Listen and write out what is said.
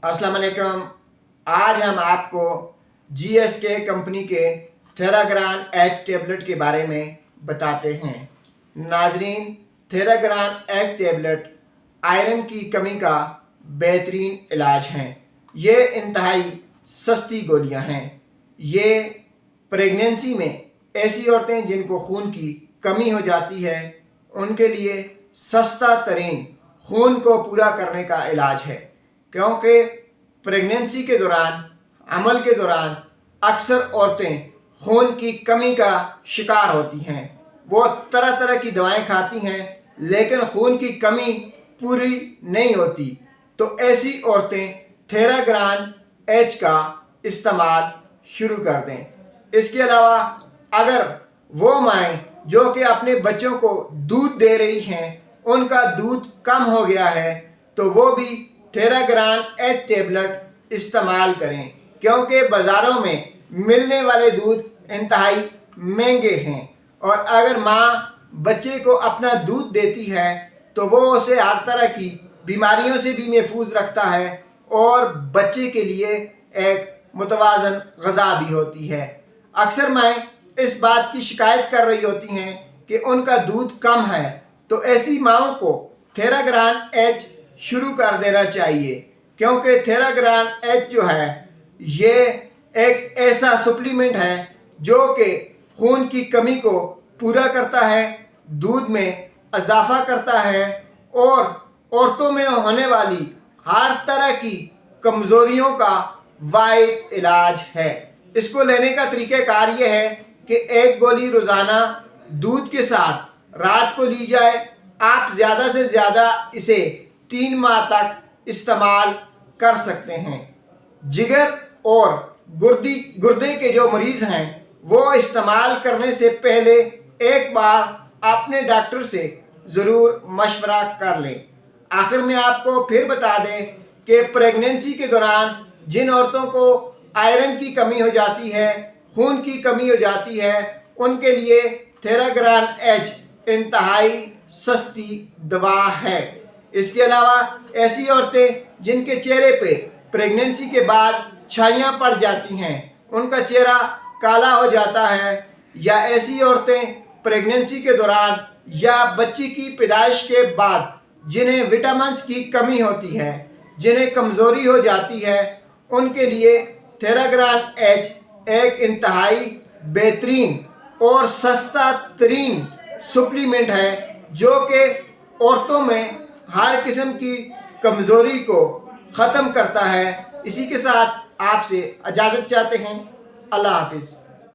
अस्सलाम वालेकुम। आज हम आपको GSK कंपनी के थेराग्रान एच टेबलेट के बारे में बताते हैं। नाजरीन, थेराग्रान एच टेबलेट आयरन की कमी का बेहतरीन इलाज हैं। ये इंतहाई सस्ती गोलियां हैं। ये प्रेगनेंसी में ऐसी औरतें जिनको खून की कमी हो जाती है उनके लिए सस्ता तरीन खून को पूरा करने का इलाज है, क्योंकि प्रेगनेंसी के दौरान अमल के दौरान अक्सर औरतें खून की कमी का शिकार होती हैं। वो तरह तरह की दवाएं खाती हैं लेकिन खून की कमी पूरी नहीं होती। तो ऐसी औरतें थेराग्रान एच का इस्तेमाल शुरू कर दें। इसके अलावा अगर वो माएँ जो कि अपने बच्चों को दूध दे रही हैं उनका दूध कम हो गया है तो वो भी थेराग्रान एच टेबलेट इस्तेमाल करें, क्योंकि बाज़ारों में मिलने वाले दूध इंतहाई महंगे हैं। और अगर माँ बच्चे को अपना दूध देती है तो वो उसे हर तरह की बीमारियों से भी महफूज रखता है और बच्चे के लिए एक मुतवाज़न ग़िज़ा भी होती है। अक्सर माएँ इस बात की शिकायत कर रही होती हैं कि उनका दूध कम है, तो ऐसी माँओं को थेराग्रान एच शुरू कर देना चाहिए, क्योंकि थेराग्रान एच जो है ये एक ऐसा सप्लीमेंट है जो कि खून की कमी को पूरा करता है, दूध में इजाफा करता है और औरतों में होने वाली हर तरह की कमज़ोरियों का वाहिद इलाज है। इसको लेने का तरीक़ाकार ये है कि एक गोली रोज़ाना दूध के साथ रात को ली जाए। आप ज़्यादा से ज़्यादा इसे 3 माह तक इस्तेमाल कर सकते हैं। जिगर और गुर्दे के जो मरीज़ हैं वो इस्तेमाल करने से पहले एक बार अपने डॉक्टर से ज़रूर मशवरा कर लें। आखिर में आपको फिर बता दें कि प्रेगनेंसी के दौरान जिन औरतों को आयरन की कमी हो जाती है, खून की कमी हो जाती है, उनके लिए थेराग्रान एच इंतहाई सस्ती दवा है। इसके अलावा ऐसी औरतें जिनके चेहरे पे प्रेगनेंसी के बाद छाइयाँ पड़ जाती हैं, उनका चेहरा काला हो जाता है, या ऐसी औरतें प्रेगनेंसी के दौरान या बच्ची की पैदाइश के बाद जिन्हें विटामिन्स की कमी होती है, जिन्हें कमज़ोरी हो जाती है, उनके लिए थेराग्रान एच एक इंतहाई बेहतरीन और सस्ता तरीन सप्लीमेंट है जो कि औरतों में हर किस्म की कमज़ोरी को ख़त्म करता है। इसी के साथ आपसे इजाज़त चाहते हैं। अल्लाह हाफिज़।